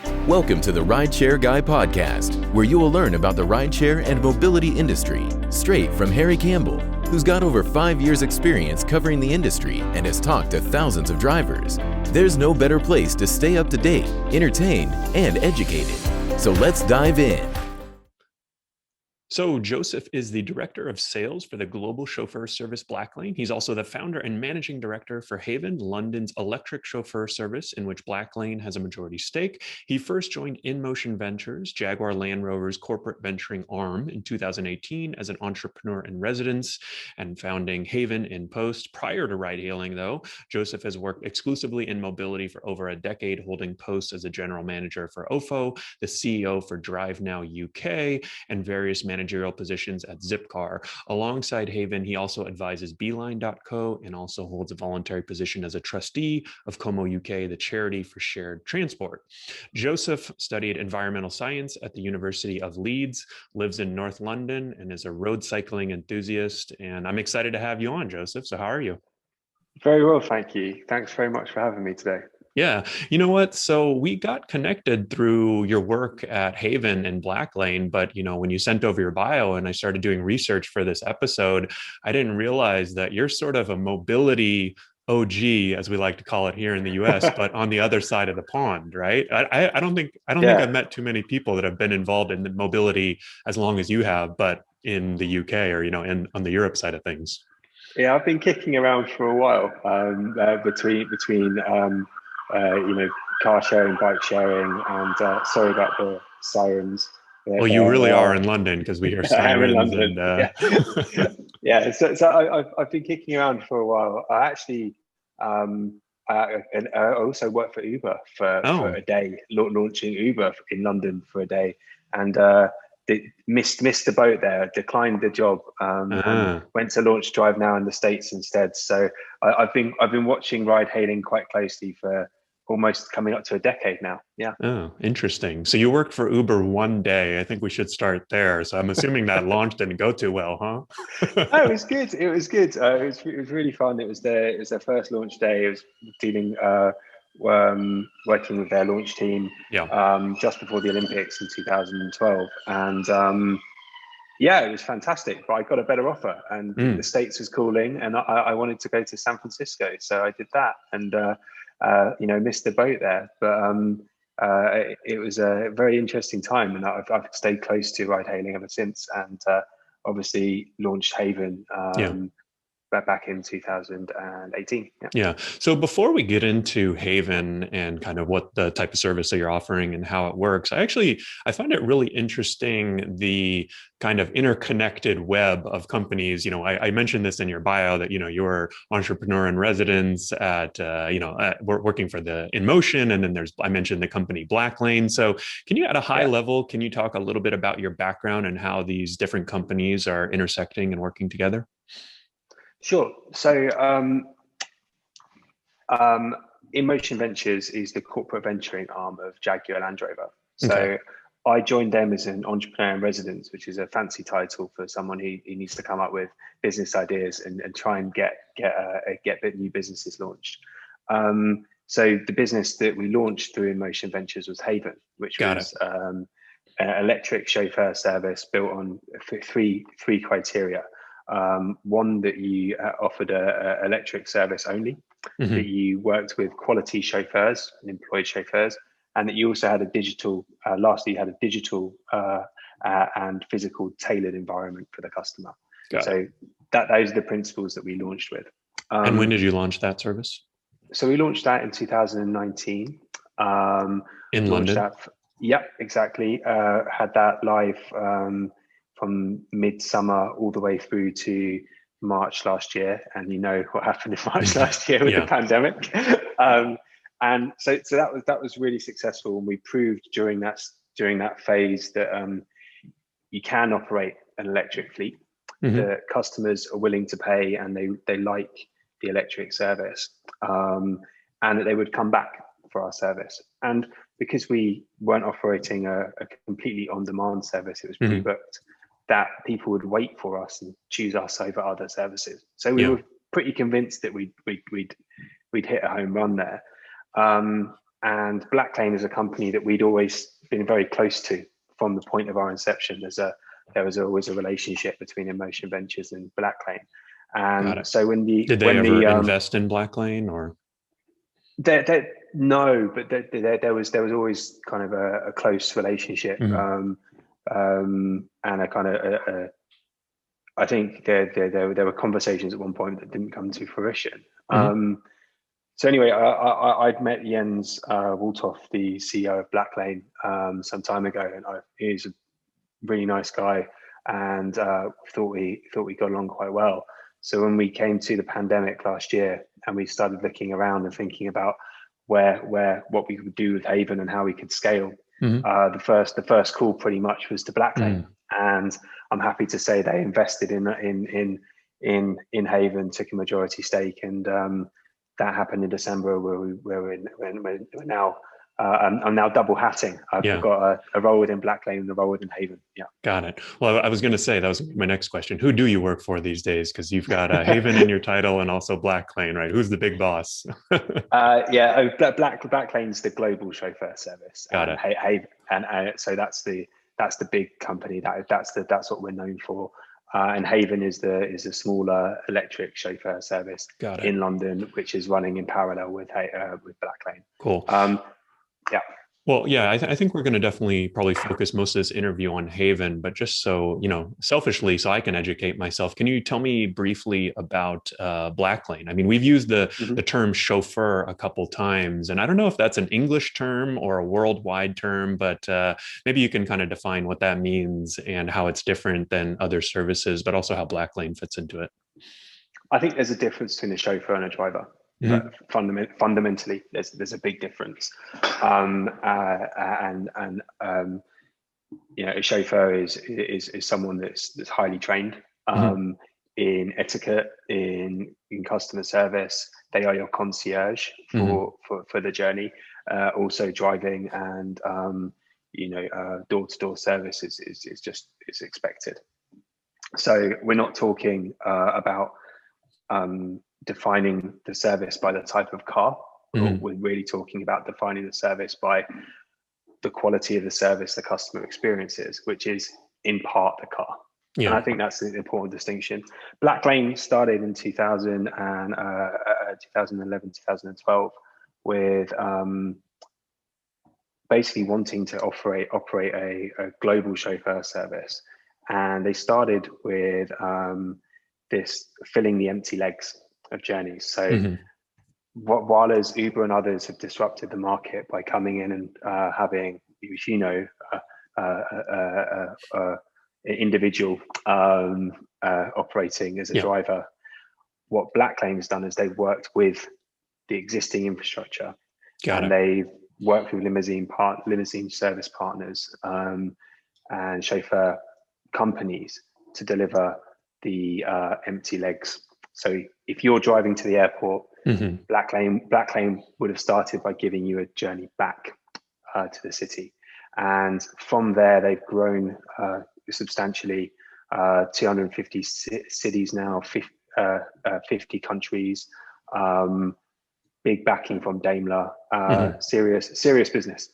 Welcome to the Rideshare Guy Podcast, where you will learn about the rideshare and mobility industry straight from Harry Campbell, who's got over 5 years experience covering the industry and has talked to thousands of drivers. There's no better place to stay up to date, entertained, and educated. So let's dive in. So Joseph is the Director of Sales for the global chauffeur service Blacklane. He's also the founder and managing director for Havn, London's electric chauffeur service, in which Blacklane has a majority stake. He first joined InMotion Ventures, Jaguar Land Rover's corporate venturing arm, in 2018 as an entrepreneur in residence and founding Havn in post. Prior to ride-hailing, though, Joseph has worked exclusively in mobility for over a decade, holding posts as a general manager for OFO, the CEO for Drive Now UK, and various managerial positions at Zipcar. Alongside Havn, he also advises Beeline.co and also holds a voluntary position as a trustee of Como UK, the charity for shared transport. Joseph studied environmental science at the University of Leeds, lives in North London, and is a road cycling enthusiast. And I'm excited to have you on, Joseph. So how are you? Very well, thank you. Thanks very much for having me today. Yeah, you know what? So we got connected through your work at Havn and Blacklane, but when you sent over your bio and I started doing research for this episode, I didn't realize that you're sort of a mobility OG, as we like to call it here in the US, but on the other side of the pond, right? I don't think I've met too many people that have been involved in the mobility as long as you have, but in the UK or on the Europe side of things. Yeah, I've been kicking around for a while between car sharing, bike sharing, and sorry about the sirens. Well, you really are in London because we hear sirens. And yeah. So I've been kicking around for a while. I actually I also worked for Uber for a day, launching Uber in London for a day, and missed the boat there, declined the job, and went to launch Drive Now in the States instead. So I've been watching ride hailing quite closely for almost coming up to a decade now. Yeah. Oh, interesting. So you worked for Uber one day. I think we should start there. So I'm assuming that launch didn't go too well, huh? No, it was good. It was good. It was really fun. It was their first launch day. It was dealing working with their launch team just before the Olympics in 2012, and it was fantastic. But I got a better offer, and the States was calling, and I wanted to go to San Francisco, so I did that, and missed the boat there. But it was a very interesting time, and I've stayed close to ride hailing ever since, and obviously launched Havn back in 2018. Yeah. So before we get into Havn and kind of what the type of service that you're offering and how it works, I find it really interesting, the kind of interconnected web of companies. I mentioned this in your bio that, you're entrepreneur in residence at, working for the InMotion. And then I mentioned the company Blacklane. So can you at a high level, can you talk a little bit about your background and how these different companies are intersecting and working together? Sure. So InMotion Ventures is the corporate venturing arm of Jaguar Land Rover. So I joined them as an entrepreneur in residence, which is a fancy title for someone who needs to come up with business ideas and try and get new businesses launched. So the business that we launched through InMotion Ventures was Havn, which was an electric chauffeur service built on three criteria. One, that you offered a electric service only, that you worked with quality chauffeurs and employed chauffeurs, and that you also had a digital, lastly, you had a digital and physical tailored environment for the customer. So those are the principles that we launched with. And when did you launch that service? So we launched that in 2019. In London? Yep, exactly. Had that live from midsummer all the way through to March last year, and you know what happened in March last year with the pandemic. And so that was really successful, and we proved during that phase that you can operate an electric fleet. The customers are willing to pay, and they like the electric service, and that they would come back for our service. And because we weren't operating a completely on-demand service, it was pre-booked, that people would wait for us and choose us over other services. So we were pretty convinced that we'd hit a home run there. And Blacklane is a company that we'd always been very close to from the point of our inception. There was always a relationship between InMotion Ventures and Blacklane. And so did they ever invest in Blacklane, or? No, but there was always kind of a close relationship, and a kind of I think there were conversations at one point that didn't come to fruition. So anyway, I'd met Jens Waltoff, the CEO of Blacklane, some time ago, and he's a really nice guy, and thought we got along quite well. So when we came to the pandemic last year, and we started looking around and thinking about what we could do with Havn and how we could scale, the first call pretty much was to Blacklane, and I'm happy to say they invested in Havn, took a majority stake, and that happened in December, where we're now. I'm now double hatting. I've got a role within Blacklane and a role within Havn. Yeah. Got it. Well, I was going to say, that was my next question. Who do you work for these days? Because you've got Havn in your title and also Blacklane, right? Who's the big boss? Blacklane's the global chauffeur service. Got it. Havn, and so that's the big company. That's what we're known for. And Havn is a smaller electric chauffeur service in London, which is running in parallel with Blacklane. Cool. Yeah. Well, yeah, I think we're going to definitely probably focus most of this interview on Havn, but just so, selfishly, so I can educate myself, can you tell me briefly about Blacklane? I mean, we've used the term chauffeur a couple times, and I don't know if that's an English term or a worldwide term, but maybe you can kind of define what that means and how it's different than other services, but also how Blacklane fits into it. I think there's a difference between a chauffeur and a driver. Fundamentally, there's a big difference, a chauffeur is someone that's highly trained in etiquette, in customer service. They are your concierge for the journey. Also, driving and door-to-door service is expected. So we're not talking about defining the service by the type of car. We're really talking about defining the service by the quality of the service the customer experiences, which is in part the car. And I think that's an important distinction. Blacklane started in 2011, 2012 with basically wanting to operate a global chauffeur service. And they started with this filling the empty legs of journeys. So while as Uber and others have disrupted the market by coming in and having, individual operating as a driver, what Blacklane has done is they've worked with the existing infrastructure, they've worked with limousine service partners and chauffeur companies to deliver the empty legs. So if you're driving to the airport, Blacklane would have started by giving you a journey back to the city. And from there, they've grown substantially, 250 cities now, 50 countries, big backing from Daimler, serious business.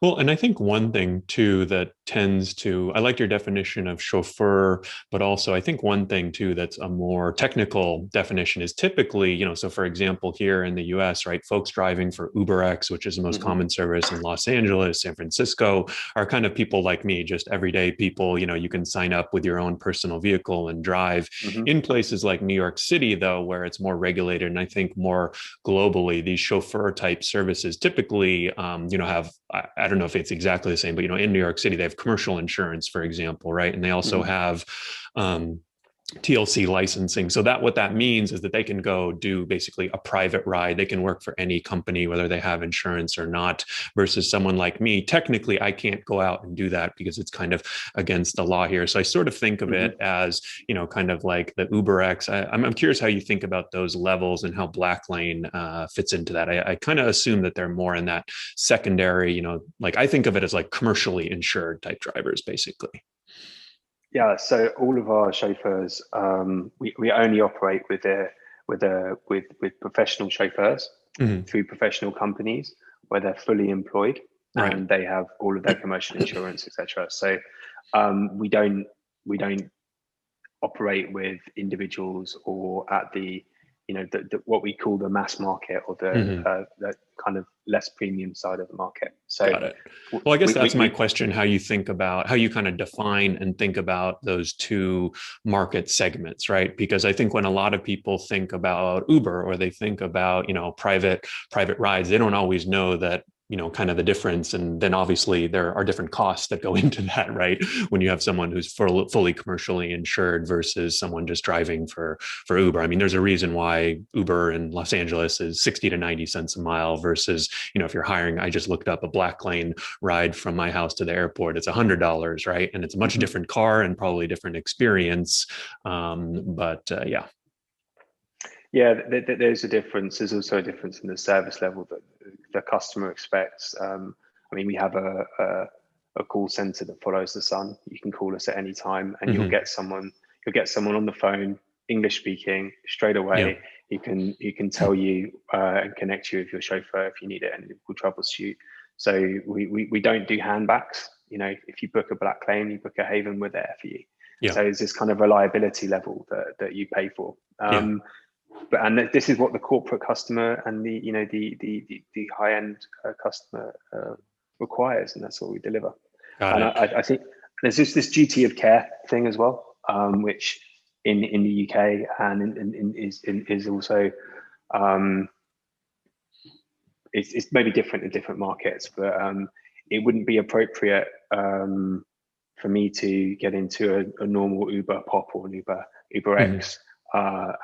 Well, and I think one thing too that I like your definition of chauffeur, but also I think one thing too that's a more technical definition is typically, so for example, here in the US, right, folks driving for UberX, which is the most common service in Los Angeles, San Francisco, are kind of people like me, just everyday people. You can sign up with your own personal vehicle and drive. In places like New York City, though, where it's more regulated, and I think more globally, these chauffeur type services typically, have, I don't know if it's exactly the same, but in New York City, they have commercial insurance, for example, right? And they also have TLC licensing. So what that means is that they can go do basically a private ride. They can work for any company, whether they have insurance or not, versus someone like me. Technically, I can't go out and do that because it's kind of against the law here. So I sort of think of it as, kind of like the UberX. I'm curious how you think about those levels and how Blacklane fits into that. I kind of assume that they're more in that secondary, like I think of it as like commercially insured type drivers, basically. Yeah, so all of our chauffeurs, we only operate with professional chauffeurs. through professional companies where they're fully employed and they have all of their commercial insurance, etc. So we don't operate with individuals or at the what we call the mass market or the kind of less premium side of the market. So got it. Well, I guess that's my question, how you kind of define and think about those two market segments, right? Because I think when a lot of people think about Uber or they think about, private rides, they don't always know that, kind of the difference. And then obviously there are different costs that go into that, right? When you have someone who's fully commercially insured versus someone just driving for Uber. I mean, there's a reason why Uber in Los Angeles is 60 to 90 cents a mile versus, if you're hiring, I just looked up a Blacklane ride from my house to the airport, it's $100, right? And it's a much different car and probably different experience. Yeah. Yeah, there's a difference. There's also a difference in the service level that the customer expects. I mean, we have a call center that follows the sun. You can call us at any time, and you'll get someone on the phone, English speaking, straight away. Yeah. He can tell you and connect you with your chauffeur if you need it, and we'll troubleshoot. So we don't do handbacks. If you book a Blacklane, you book a Havn, we're there for you. Yeah. So it's this kind of reliability level that you pay for. And this is what the corporate customer and the high end customer requires, and that's what we deliver. I think there's just this duty of care thing as well, which in the UK and is also it's maybe different in different markets, but it wouldn't be appropriate for me to get into a normal Uber Pop or an UberX.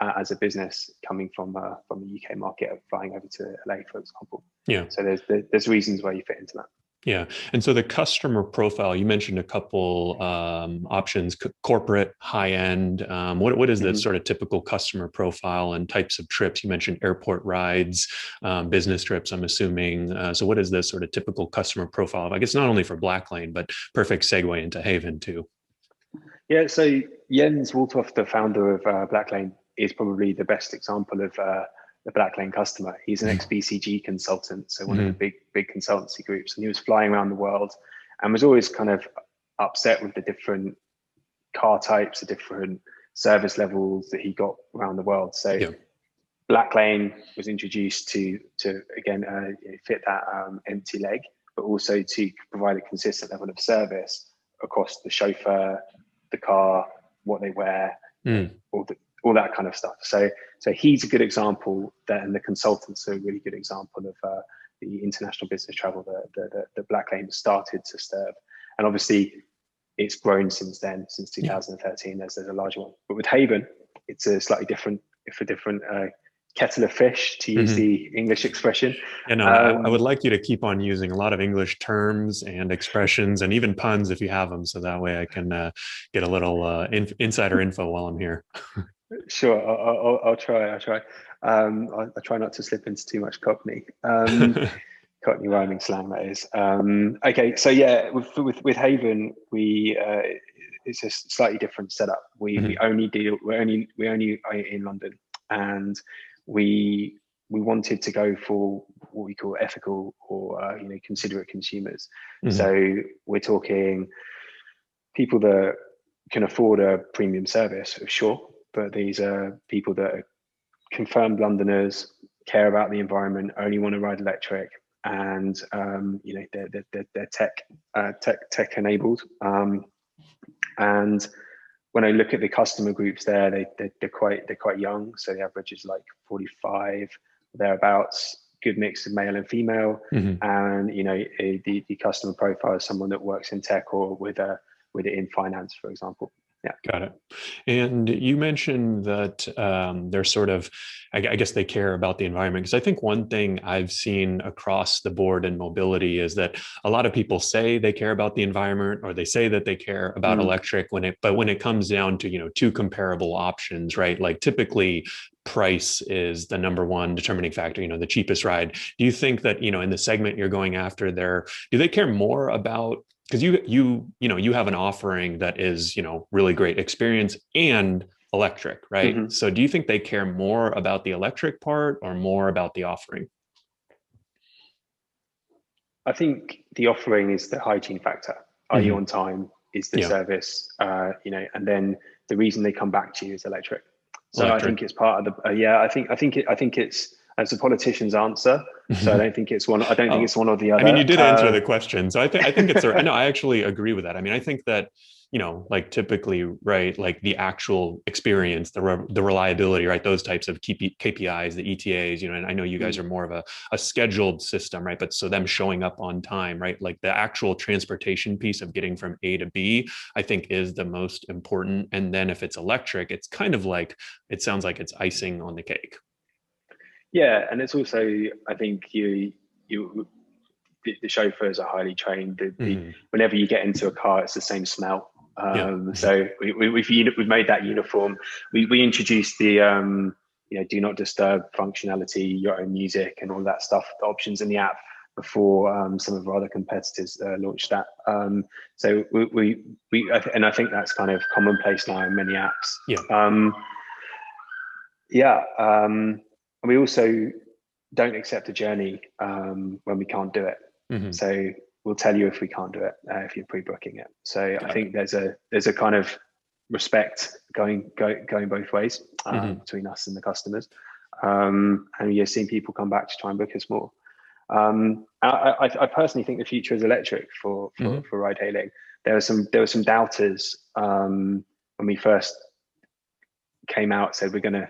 As a business coming from the UK market, flying over to LA, for example. Yeah. So there's reasons why you fit into that. Yeah. And so the customer profile, you mentioned a couple options, corporate, high end. What is the sort of typical customer profile and types of trips? You mentioned airport rides, business trips, I'm assuming. So what is the sort of typical customer profile? I guess not only for Blacklane, but perfect segue into Havn too. Yeah, so Jens Waltoft, the founder of Blacklane, is probably the best example of the Blacklane customer. He's an ex-BCG consultant, so one of the big consultancy groups, and he was flying around the world and was always kind of upset with the different car types, the different service levels that he got around the world. So Blacklane was introduced to again fit that empty leg, but also to provide a consistent level of service across the chauffeur, the car, what they wear, all that kind of stuff. So he's a good example, and the consultants are a really good example of the international business travel that Blacklane started to serve. And obviously, it's grown since then, since 2013. There's a larger one. But with Havn, it's a slightly different kettle of fish, to use the English expression. I would like you to keep on using a lot of English terms and expressions and even puns if you have them, so that way I can get a little insider info while I'm here. Sure, I'll try. I try not to slip into too much Cockney. Cockney rhyming slang, that is. Okay, so yeah, with Havn, it's a slightly different setup. We only are in London, and we wanted to go for what we call ethical or considerate consumers. So we're talking people that can afford a premium service, sure, but these are people that are confirmed Londoners, care about the environment, only want to ride electric, and they're tech enabled. And when I look at the customer groups there, they're quite young. So the average is like 45 thereabouts. Good mix of male and female, and the customer profile is someone that works in tech or with it in finance, for example. Yeah, got it. And you mentioned that they're sort of, I guess they care about the environment, because I think one thing I've seen across the board in mobility is that a lot of people say they care about the environment, or they say that they care about electric but when it comes down to two comparable options, right? Like typically price is the number one determining factor, the cheapest ride. Do you think that, in the segment you're going after there, do they care more about, because you have an offering that is, really great experience and electric, right? So do you think they care more about the electric part or more about the offering? I think the offering is the hygiene factor. Are you on time? Is the Yeah. service, and then the reason they come back to you is electric. So I Electric. think it's part of the, I think it's, as a politician's answer. So I don't think it's one, I don't think it's one or the other. I mean, you did answer the question. So I think it's, I know, I actually agree with that. I mean, I think that, like typically, right, like the actual experience, the reliability, right, those types of KPIs, the ETAs, and I know you guys are more of a scheduled system, right? But so them showing up on time, right? Like the actual transportation piece of getting from A to B, I think is the most important. And then if it's electric, it's kind of like, it sounds like it's icing on the cake. Yeah, and it's also, I think the chauffeurs are highly trained. Whenever you get into a car, it's the same smell. So we've made that uniform. We introduced the do not disturb functionality, your own music, and all that stuff, the options in the app before some of our other competitors launched that. So and I think that's kind of commonplace now in many apps. And we also don't accept a journey when we can't do it. So we'll tell you if we can't do it if you're pre-booking it. So I think there's a kind of respect going both ways between us and the customers. And you're seeing people come back to try and book us more. I personally think the future is electric for ride hailing. There were some doubters when we first came out, said we're going to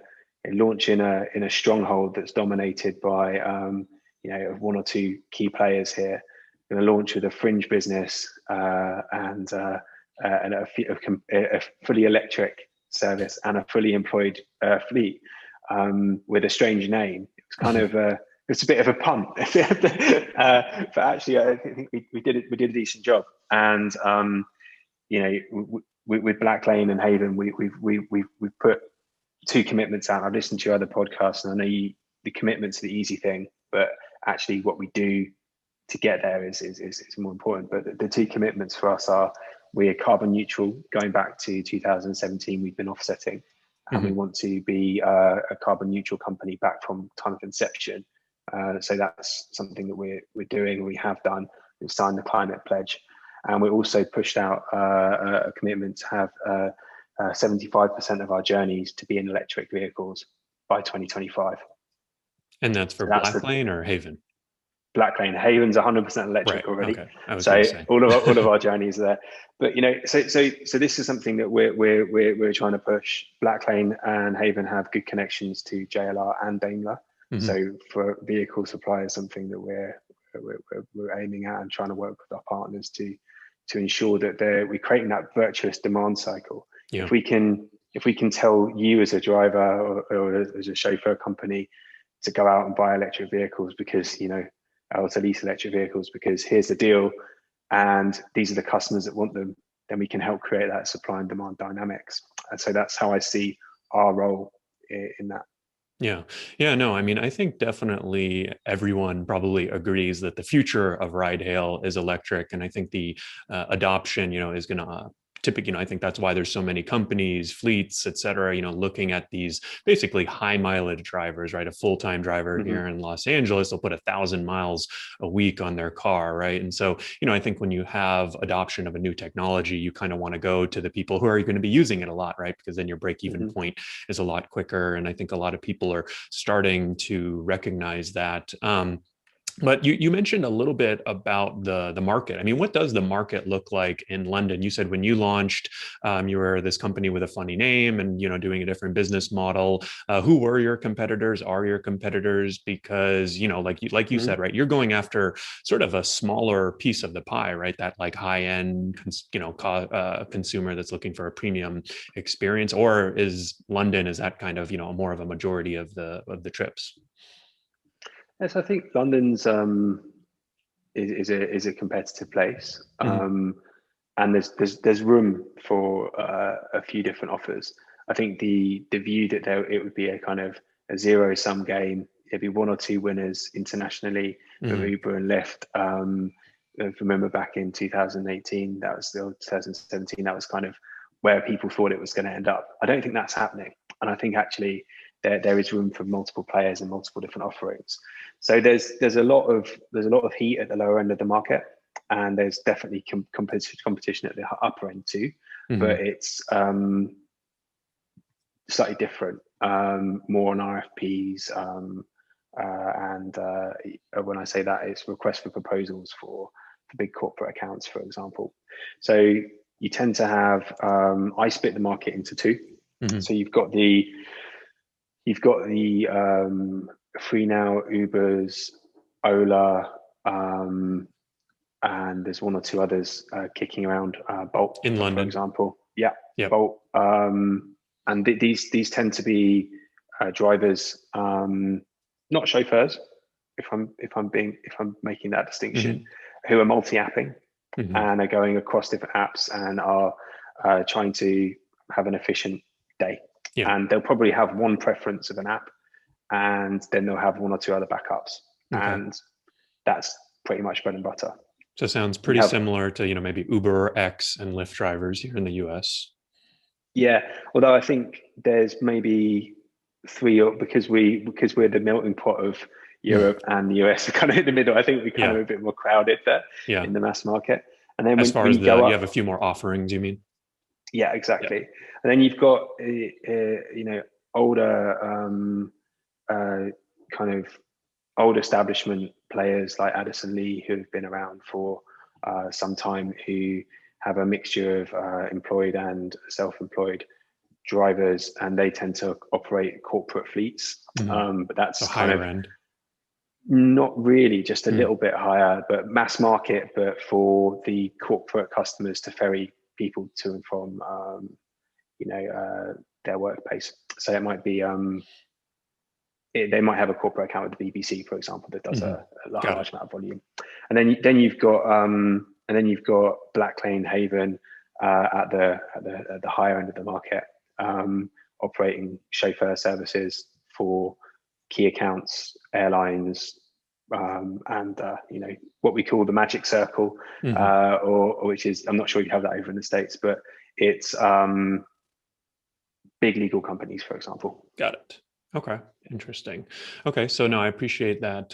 launch in a stronghold that's dominated by one or two key players here. Going to launch with a fringe business and a fully electric service and a fully employed fleet with a strange name. It's kind of it's a bit of a punt, but actually I think we did a decent job. And with Blacklane and Havn, we've put two commitments out. I've listened to your other podcasts, and I know the commitment's the easy thing, but actually what we do to get there is more important. But the two commitments for us are, we're carbon neutral. Going back to 2017, we've been offsetting, and we want to be a carbon neutral company back from time of inception. So that's something that we're doing. We have done. We've signed the climate pledge, and we also pushed out a commitment to have 75% of our journeys to be in electric vehicles by 2025. And that's for Blacklane or Havn? Blacklane. Havn's 100% electric already. Okay. So all of our journeys are there. But so this is something that we're trying to push. Blacklane and Havn have good connections to JLR and Daimler. So for vehicle supply is something that we're aiming at and trying to work with our partners to ensure that we're creating that virtuous demand cycle. Yeah. If we can tell you as a driver or as a chauffeur company to go out and buy electric vehicles because or to lease electric vehicles because here's the deal and these are the customers that want them, then we can help create that supply and demand dynamics. And so that's how I see our role in that. Yeah, no, I mean, I think definitely everyone probably agrees that the future of ride hail is electric. And I think the adoption, is going to typically, I think that's why there's so many companies, fleets, et cetera, looking at these basically high mileage drivers, right? A full-time driver here in Los Angeles will put 1,000 miles a week on their car, right? And so, I think when you have adoption of a new technology, you kind of want to go to the people who are going to be using it a lot, right? Because then your break-even point is a lot quicker. And I think a lot of people are starting to recognize that. But you mentioned a little bit about the market. I mean, what does the market look like in London? You said when you launched, you were this company with a funny name and, doing a different business model. Who were your competitors? Are your competitors? Because, like you said, right, you're going after sort of a smaller piece of the pie, right? That like high end, consumer that's looking for a premium experience. Or is that kind of, more of a majority of the trips? Yes, I think London's is a competitive place, and there's room for a few different offers. I think the view that it would be a kind of a zero sum game. There'd be one or two winners internationally, Uber and Lyft. If you remember back in 2018, that was still 2017. That was kind of where people thought it was going to end up. I don't think that's happening, and I think actually there is room for multiple players and multiple different offerings. So there's a lot of heat at the lower end of the market, and there's definitely competition at the upper end too. But it's slightly different, more on RFPs, and when I say that, it's requests for proposals for big corporate accounts, for example. So you tend to have, I split the market into two. So you've got the Free Now, Ubers, Ola, and there's one or two others kicking around, Bolt in London, for example. Yeah. Bolt. And these tend to be drivers, not chauffeurs, if I'm making that distinction, who are multi-apping and are going across different apps and are trying to have an efficient day. And they'll probably have one preference of an app, and then they'll have one or two other backups, and that's pretty much bread and butter. So it sounds pretty similar to, maybe UberX and Lyft drivers here in the US. Yeah, although I think there's maybe three, because we're the melting pot of Europe and the US are kind of in the middle. I think we're kind of a bit more crowded there in the mass market. And then as far as you have a few more offerings, you mean? Yeah, exactly. Yeah. And then you've got older kind of old establishment players like Addison Lee, who have been around for some time, who have a mixture of employed and self-employed drivers, and they tend to operate corporate fleets. But that's higher end. Not really, just a little bit higher, but mass market, but for the corporate customers to ferry people to and from their workplace. So it might be they might have a corporate account with the BBC, for example, that does a large amount of volume. And then you've got Blacklane, Havn at the higher end of the market, operating chauffeur services for key accounts, airlines, and what we call the magic circle, or which is, I'm not sure you have that over in the States, but it's big legal companies, for example. Got it. Okay, interesting. Okay, so no, I appreciate that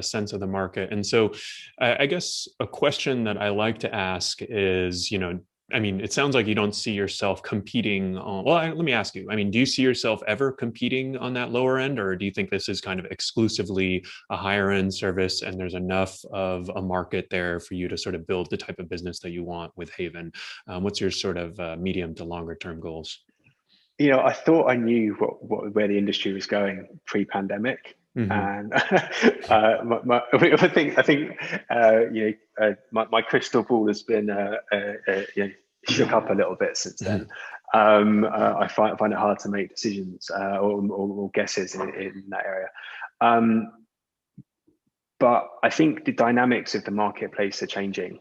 sense of the market. And so I guess a question that I like to ask is, it sounds like you don't see yourself competing on, let me ask you, do you see yourself ever competing on that lower end, or do you think this is kind of exclusively a higher end service and there's enough of a market there for you to sort of build the type of business that you want with Havn? What's your sort of medium to longer term goals? I thought I knew where the industry was going pre-pandemic, and my crystal ball has been shook up a little bit since then. I find it hard to make decisions or guesses in that area. But I think the dynamics of the marketplace are changing.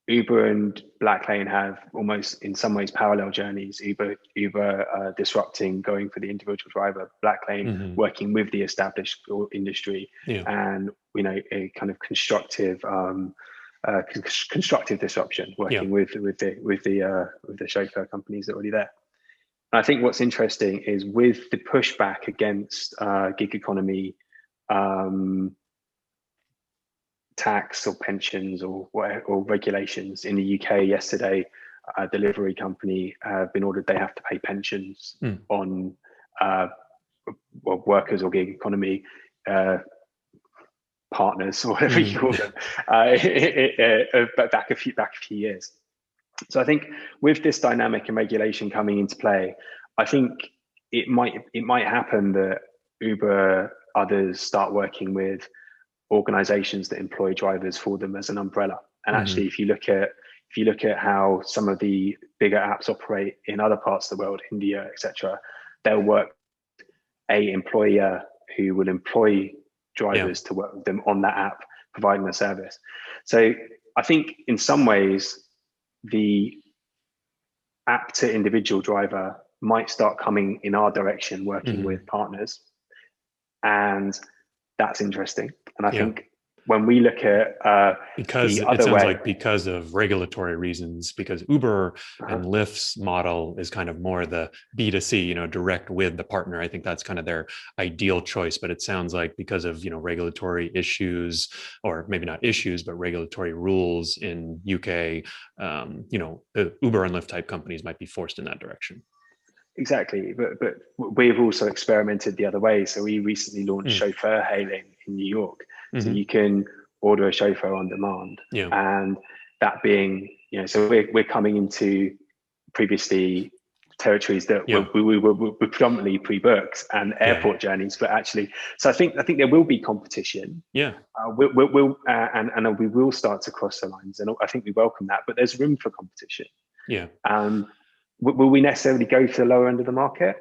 Uber and Blacklane have almost, in some ways, parallel journeys. Uber disrupting, going for the individual driver. Blacklane working with the established industry, and a kind of constructive disruption, working with the chauffeur companies that are already there. And I think what's interesting is with the pushback against gig economy, tax or pensions or regulations in the UK yesterday, a delivery company have been ordered they have to pay pensions on workers or gig economy partners, or whatever you call them, back a few years. So I think with this dynamic and regulation coming into play, I think it might happen that Uber, others start working with organizations that employ drivers for them as an umbrella. And actually, if you look at how some of the bigger apps operate in other parts of the world, India, etc., they'll work with a employer who will employ drivers to work with them on that app, providing the service. So I think in some ways, the app to individual driver might start coming in our direction, working with partners. And that's interesting. And I think when we look at because the it other sounds way, like because of regulatory reasons, because Uber and Lyft's model is kind of more the B2C, you know, direct with the partner. I think that's kind of their ideal choice. But it sounds like because of, you know, regulatory issues, or maybe not issues, but regulatory rules in UK, you know, the Uber and Lyft type companies might be forced in that direction. Exactly, but we've also experimented the other way. So we recently launched Chauffeur hailing in New York. So you can order a chauffeur on demand, and that being, you know, so we're coming into previously territories that we were predominantly pre-booked and airport journeys, but actually, so I think there will be competition. We will start to cross the lines, and I think we welcome that. But there's room for competition. Will we necessarily go for the lower end of the market?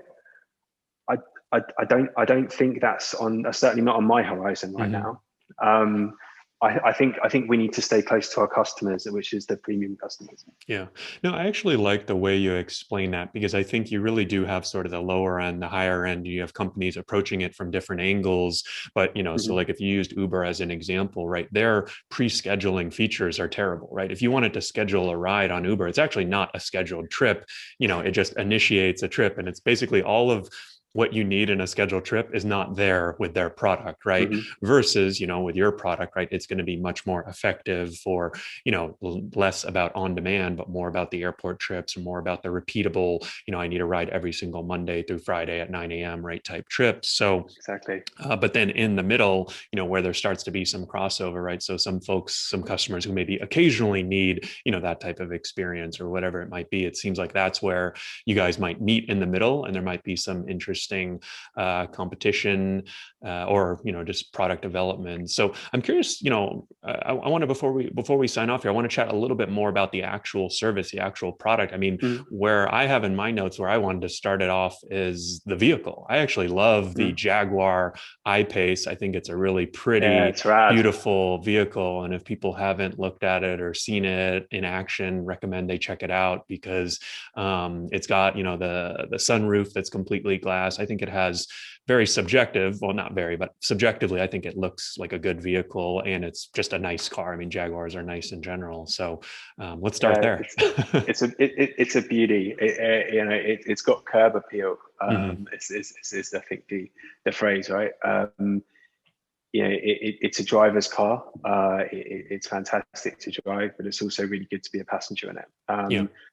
I don't think that's certainly not on my horizon right now. I think we need to stay close to our customers, which is the premium customers. Yeah. No, I actually like the way you explain that, because I think you really do have sort of the lower end, the higher end. You have companies approaching it from different angles. But, you know, so like if you used Uber as an example, right, their pre-scheduling features are terrible, right? If you wanted to schedule a ride on Uber, it's actually not a scheduled trip. You know, it just initiates a trip, and it's basically all of what you need in a scheduled trip is not there with their product, right? Versus, you know, with your product, right, it's going to be much more effective for, you know, less about on demand, but more about the airport trips, or more about the repeatable, you know, I need a ride every single Monday through Friday at 9 a.m. right type trips. So exactly. But then in the middle, you know, where there starts to be some crossover, right? So some folks, some customers who maybe occasionally need, you know, that type of experience or whatever it might be, it seems like that's where you guys might meet in the middle, and there might be some interesting competition or, you know, just product development. So I'm curious, you know, I want to, before we sign off here, I want to chat a little bit more about the actual service, the actual product. I mean, where I have in my notes where I wanted to start it off is the vehicle. I actually love the Jaguar I-Pace. I think it's a really pretty, beautiful vehicle. And if people haven't looked at it or seen it in action, recommend they check it out, because it's got, you know, the sunroof that's completely glass. I think it has very subjective, well, not very, but subjectively, I think it looks like a good vehicle, and it's just a nice car. I mean, Jaguars are nice in general. So let's start there. It's a beauty. You know, it's got curb appeal. Is I think the phrase, right? You know, it's a driver's car. It's fantastic to drive, but it's also really good to be a passenger in it.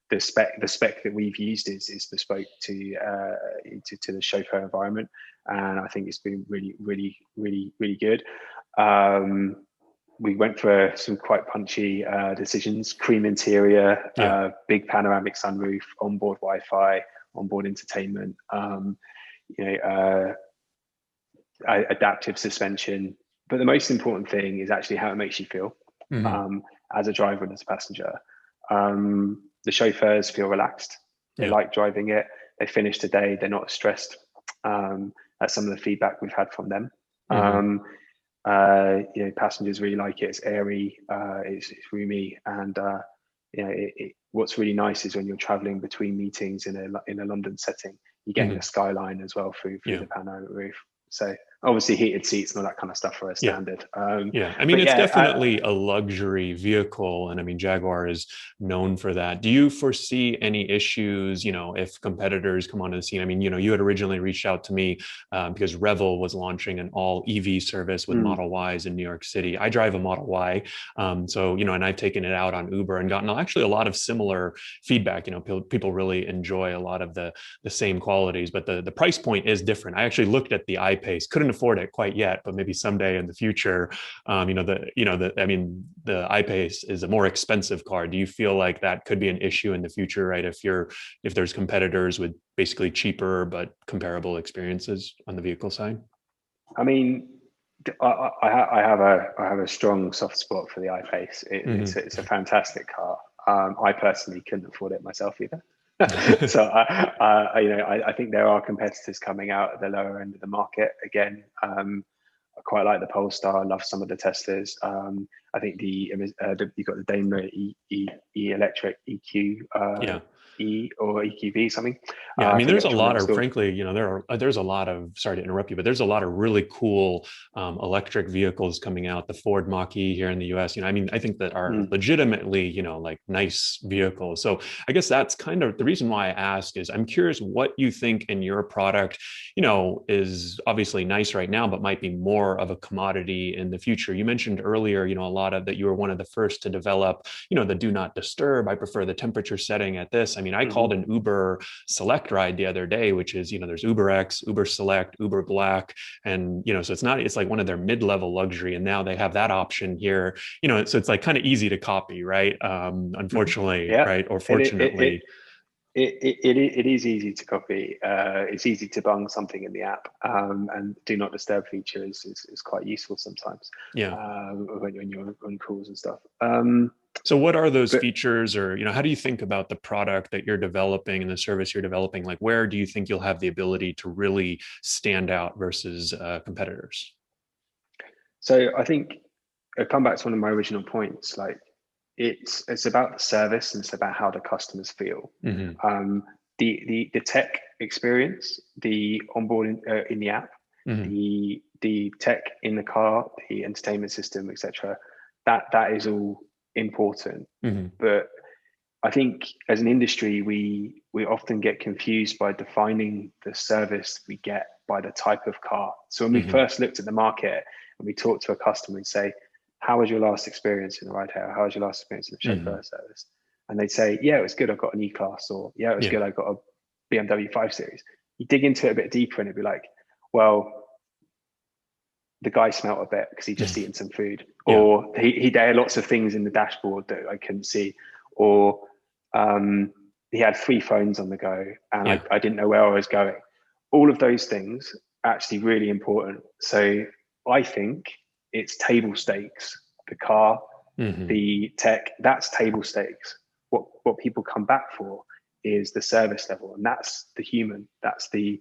The spec that we've used is bespoke to the chauffeur environment, and I think it's been really good. We went for some quite punchy decisions: cream interior, big panoramic sunroof, onboard Wi-Fi, onboard entertainment. You know, adaptive suspension. But the most important thing is actually how it makes you feel as a driver and as a passenger. The chauffeurs feel relaxed. They like driving it. They finish the day. They're not stressed. That's some of the feedback we've had from them. You know, passengers really like it. It's airy. It's roomy, and you know, what's really nice is when you're traveling between meetings in a London setting, you're getting the skyline as well through the panoramic roof. So obviously heated seats and all that kind of stuff are a standard. I mean, it's definitely a luxury vehicle. And I mean, Jaguar is known for that. Do you foresee any issues, you know, if competitors come onto the scene? I mean, you know, you had originally reached out to me because Revel was launching an all EV service with Model Ys in New York City. I drive a Model Y. So, you know, and I've taken it out on Uber and gotten actually a lot of similar feedback. You know, people really enjoy a lot of the same qualities, but the price point is different. I actually looked at the I-Pace, couldn't afford it quite yet, but maybe someday in the future. I mean, the I-Pace is a more expensive car. Do you feel like that could be an issue in the future, right? If there's competitors with basically cheaper but comparable experiences on the vehicle side? I mean, I have a strong soft spot for the I-Pace. It's a fantastic car. I personally couldn't afford it myself either. So I think there are competitors coming out at the lower end of the market. Again, I quite like the Polestar. I love some of the Teslas. I think you've got the Daimler E electric EQ E or EQV something. Yeah, I mean, there's a lot of, store. frankly, there's a lot of, sorry to interrupt you, but there's a lot of really cool electric vehicles coming out. The Ford Mach-E here in the US, I mean, I think that are legitimately, like nice vehicles. So I guess that's kind of the reason why I ask is I'm curious what you think in your product, is obviously nice right now, but might be more of a commodity in the future. You mentioned earlier, a lot of that you were one of the first to develop, the do not disturb. I prefer the temperature setting at this. I mean, I called an Uber Select ride the other day, which is, there's UberX, Uber Select, Uber Black, and so it's like one of their mid-level luxury, and now they have that option here, so it's like kind of easy to copy, right? Unfortunately, right, or fortunately. It is easy to copy. It's easy to bung something in the app, and do not disturb feature is quite useful sometimes. Yeah. When you're on calls and stuff. So what are those features, or how do you think about the product that you're developing and the service you're developing? Like, where do you think you'll have the ability to really stand out versus competitors? So I think I come back to one of my original points. Like, it's about the service, and it's about how the customers feel. The tech experience, the onboarding in the app, the tech in the car, the entertainment system, etc. That is all important. But I think as an industry, we often get confused by defining the service we get by the type of car. So when we first looked at the market and we talked to a customer and say, how was your last experience in a ride hail? How was your last experience in a chauffeur service? And they'd say, yeah, it was good. I got an E-Class, or yeah, it was good. I got a BMW 5 Series. You dig into it a bit deeper and it'd be like, well, the guy smelled a bit because he'd just eaten some food, or there are lots of things in the dashboard that I couldn't see, or he had 3 phones on the go and I didn't know where I was going. All of those things are actually really important. So I think it's table stakes. The car, the tech, that's table stakes. What people come back for is the service level, and that's the human. That's the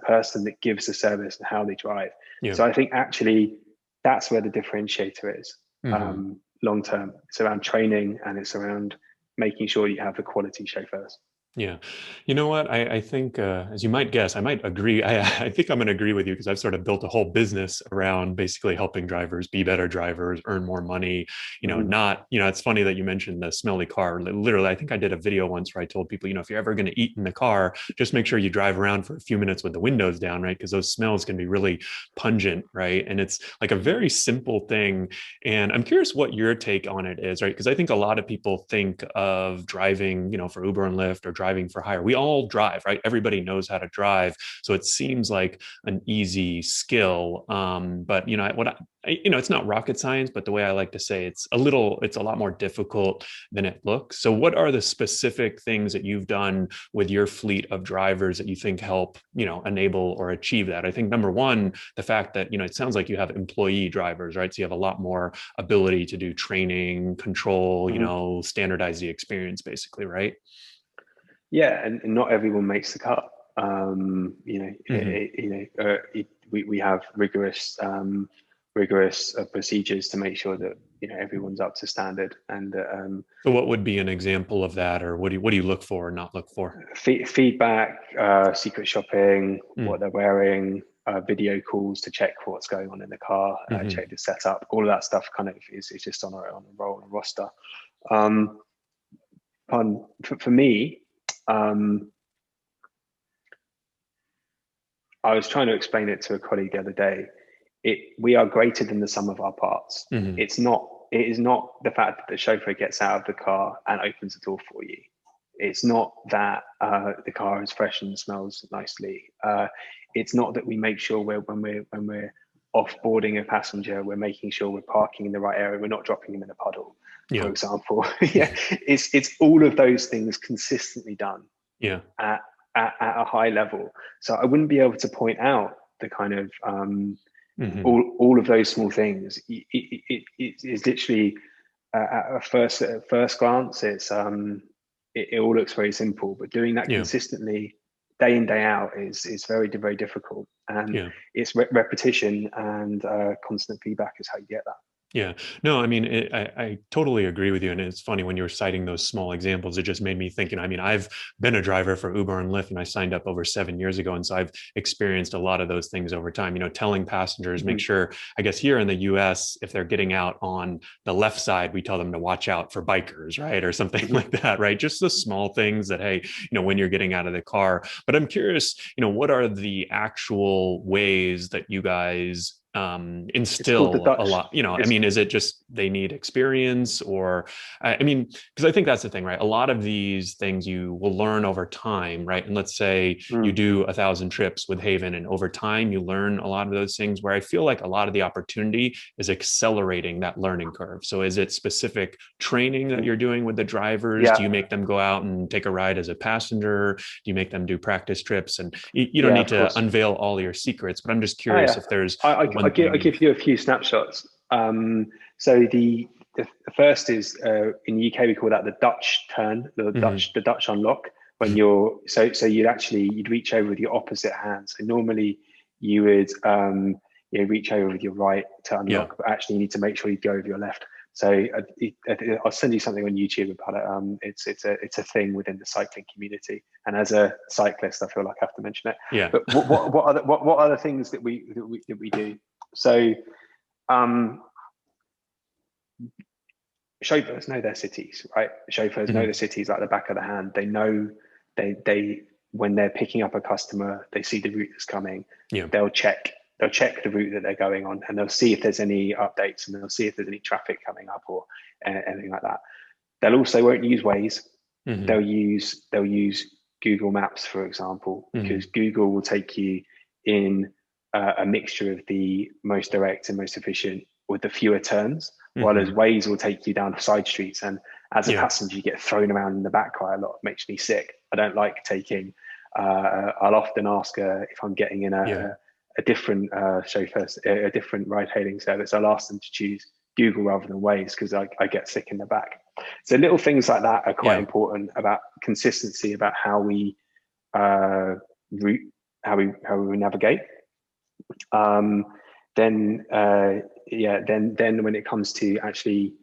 person that gives the service and how they drive. So I think actually that's where the differentiator is. Long term, it's around training, and it's around making sure you have the quality chauffeurs. Yeah. You know what? I think, as you might guess, I might agree. I think I'm going to agree with you, because I've sort of built a whole business around basically helping drivers be better drivers, earn more money, not, it's funny that you mentioned the smelly car. Literally, I think I did a video once where I told people, if you're ever going to eat in the car, just make sure you drive around for a few minutes with the windows down, right? Because those smells can be really pungent, right? And it's like a very simple thing. And I'm curious what your take on it is, right? Because I think a lot of people think of driving, for Uber and Lyft, or driving for hire. We all drive, right? Everybody knows how to drive. So it seems like an easy skill. But it's not rocket science, but the way I like to say, it's a lot more difficult than it looks. So what are the specific things that you've done with your fleet of drivers that you think help, enable or achieve that? I think number one, the fact that, it sounds like you have employee drivers, right? So you have a lot more ability to do training, control, standardize the experience basically, right? Yeah, and not everyone makes the cut. We have rigorous procedures to make sure that everyone's up to standard. And so, what would be an example of that, or what do you look for or not look for? Feedback, secret shopping, what they're wearing, video calls to check what's going on in the car, check the setup. All of that stuff kind of is just on a roll, on a roster. For me. I was trying to explain it to a colleague the other day. We are greater than the sum of our parts. It is not the fact that the chauffeur gets out of the car and opens the door for you. It's not that the car is fresh and smells nicely. It's not that we make sure when we're offboarding a passenger, we're making sure we're parking in the right area. We're not dropping them in a puddle, for example. It's all of those things consistently done. At a high level. So I wouldn't be able to point out the kind of all of those small things. It's literally at first glance, it all looks very simple, but doing that consistently, day in, day out, is very, very difficult. And it's repetition and constant feedback is how you get that. Yeah, no, I mean, I totally agree with you. And it's funny when you were citing those small examples, it just made me think, I mean, I've been a driver for Uber and Lyft and I signed up over 7 years ago. And so I've experienced a lot of those things over time, telling passengers, make sure, I guess here in the US, if they're getting out on the left side, we tell them to watch out for bikers, right? Or something like that, right? Just the small things that, hey, when you're getting out of the car. But I'm curious, what are the actual ways that you guys instill a lot, I mean, is it just they need experience, or I mean, because I think that's the thing, right? A lot of these things you will learn over time, right? And let's say you do 1,000 trips with Havn, and over time you learn a lot of those things, where I feel like a lot of the opportunity is accelerating that learning curve. So is it specific training that you're doing with the drivers? Yeah. Do you make them go out and take a ride as a passenger? Do you make them do practice trips? And you don't need to unveil all your secrets, but I'm just curious if there's I'll give you a few snapshots. So the first is in the UK we call that the Dutch turn, the Dutch unlock. When you're you'd reach over with your opposite hand. So normally you would reach over with your right to unlock, but actually you need to make sure you go with your left. So I'll send you something on YouTube about it. It's a thing within the cycling community, and as a cyclist, I feel like I have to mention it. Yeah. But what other things that we do? So, chauffeurs know their cities, right? Chauffeurs know the cities like the back of the hand. They know they when they're picking up a customer, they see the route that's coming. Yeah. They'll check the route that they're going on, and they'll see if there's any updates, and they'll see if there's any traffic coming up or anything like that. They'll also won't use Waze. They'll use Google Maps, for example, because Google will take you in a mixture of the most direct and most efficient with the fewer turns, while as Waze will take you down side streets. And as a passenger, you get thrown around in the back quite a lot. It makes me sick. I don't like taking. I'll often ask if I'm getting in a different chauffeur, a different ride-hailing service. I'll ask them to choose Google rather than Waze, because I get sick in the back. So little things like that are quite important, about consistency, about how we route, how we navigate. Then when it comes to actually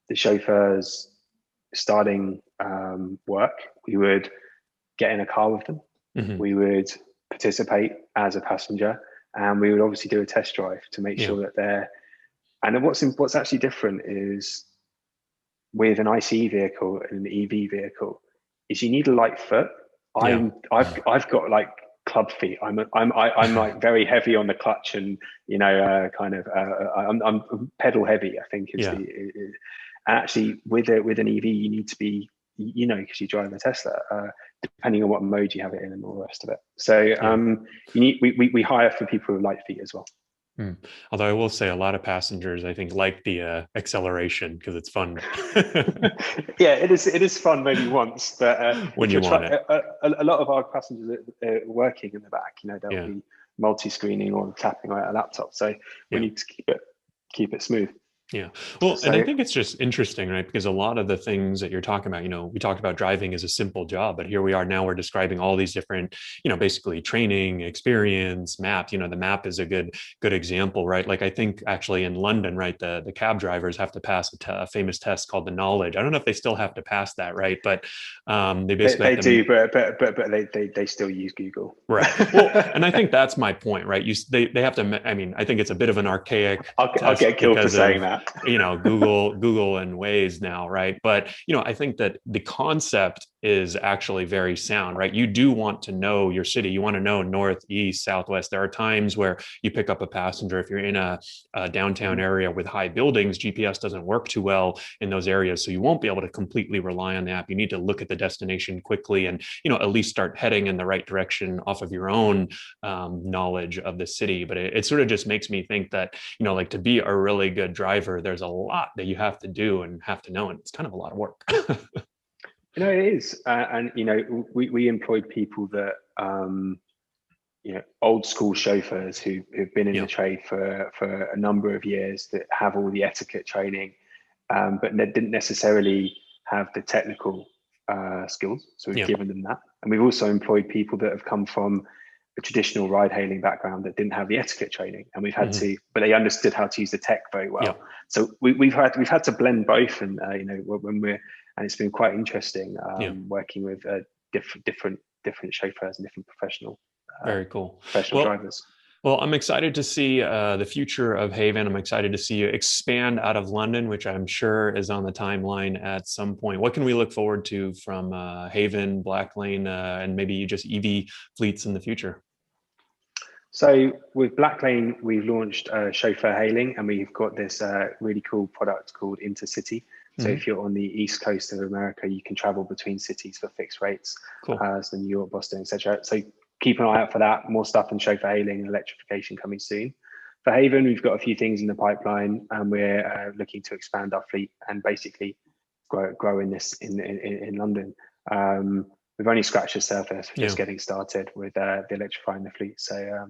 the chauffeurs starting work, we would get in a car with them. We would participate as a passenger, and we would obviously do a test drive to make sure that they're. And what's actually different is with an ICE vehicle and an EV vehicle is you need a light foot. I've got like club feet. I'm like very heavy on the clutch, and I'm pedal heavy, I think is and actually with an EV you need to be, because you drive a Tesla, depending on what mode you have it in and all the rest of it. So we hire for people with light feet as well. Although I will say a lot of passengers, I think, like the acceleration because it's fun. Yeah, it is fun maybe once, but when you want it. A lot of our passengers are working in the back. They'll be multi-screening or tapping on a laptop. So we need to keep it smooth. Yeah. Well, and I think it's just interesting, right? Because a lot of the things that you're talking about, we talked about driving as a simple job, but here we are now, we're describing all these different, basically training, experience, map. The map is a good example, right? Like I think actually in London, right, the cab drivers have to pass a famous test called the knowledge. I don't know if they still have to pass that, right? But they basically do, but they still use Google, right? Well, and I think that's my point, right? They have to. I mean, I think it's a bit of an archaic. I'll get killed for saying that. Google and Waze now, right? But I think that the concept is actually very sound, right? You do want to know your city. You want to know north, east, southwest. There are times where you pick up a passenger. If you're in a downtown area with high buildings, GPS doesn't work too well in those areas, so you won't be able to completely rely on the app. You need to look at the destination quickly and at least start heading in the right direction off of your own knowledge of the city. But it sort of just makes me think that like to be a really good driver, there's a lot that you have to do and have to know, and it's kind of a lot of work. It is, and we employed people that old school chauffeurs who've been in the trade for a number of years, that have all the etiquette training, but they didn't necessarily have the technical skills. So we've given them that, and we've also employed people that have come from a traditional ride hailing background that didn't have the etiquette training, and we've had to, but they understood how to use the tech very well. So we've had to blend both, and and it's been quite interesting working with different chauffeurs and different professional drivers. Well, I'm excited to see the future of Havn. I'm excited to see you expand out of London, which I'm sure is on the timeline at some point. What can we look forward to from Havn, Blacklane, and maybe just EV fleets in the future? So with Blacklane, we've launched chauffeur hailing, and we've got this really cool product called Intercity. So if you're on the East Coast of America, you can travel between cities for fixed rates, so New York, Boston, etc. So keep an eye out for that. More stuff in chauffeur hailing and electrification coming soon. For Havn, we've got a few things in the pipeline, and we're looking to expand our fleet and basically grow in this in London. We've only scratched the surface. We're just getting started with the electrifying the fleet. So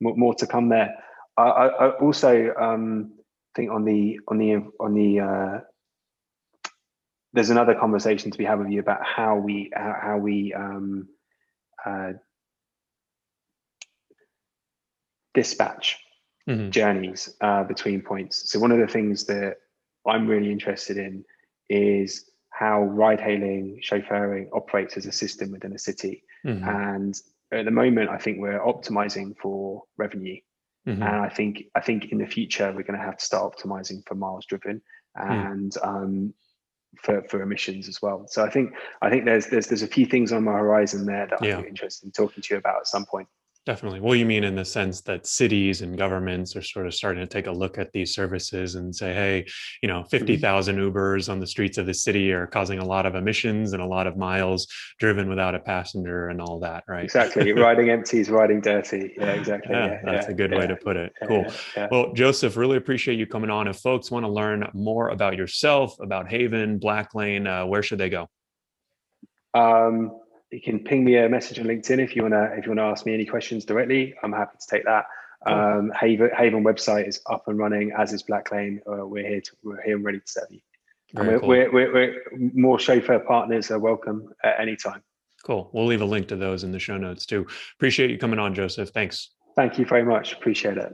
more to come there. I also think on the there's another conversation to be had with you about how we dispatch journeys between points. So one of the things that I'm really interested in is how ride hailing, chauffeuring operates as a system within a city. And at the moment, I think we're optimizing for revenue. And I think in the future, we're going to have to start optimizing for miles driven and for emissions as well. So I think there's a few things on my horizon there that I'm interested in talking to you about at some point. Definitely. Well, you mean in the sense that cities and governments are sort of starting to take a look at these services and say, hey, 50,000 Ubers on the streets of the city are causing a lot of emissions and a lot of miles driven without a passenger and all that, right? Exactly. Riding empty is riding dirty. Yeah, exactly. That's a good way to put it. Cool. Well, Joseph, really appreciate you coming on. If folks want to learn more about yourself, about Havn, Blacklane, where should they go? You can ping me a message on LinkedIn if you wanna ask me any questions directly. I'm happy to take that. Cool. Havn website is up and running, as is Blacklane. We're here and ready to serve you. And we're more chauffeur partners are welcome at any time. Cool. We'll leave a link to those in the show notes too. Appreciate you coming on, Joseph. Thanks. Thank you very much. Appreciate it.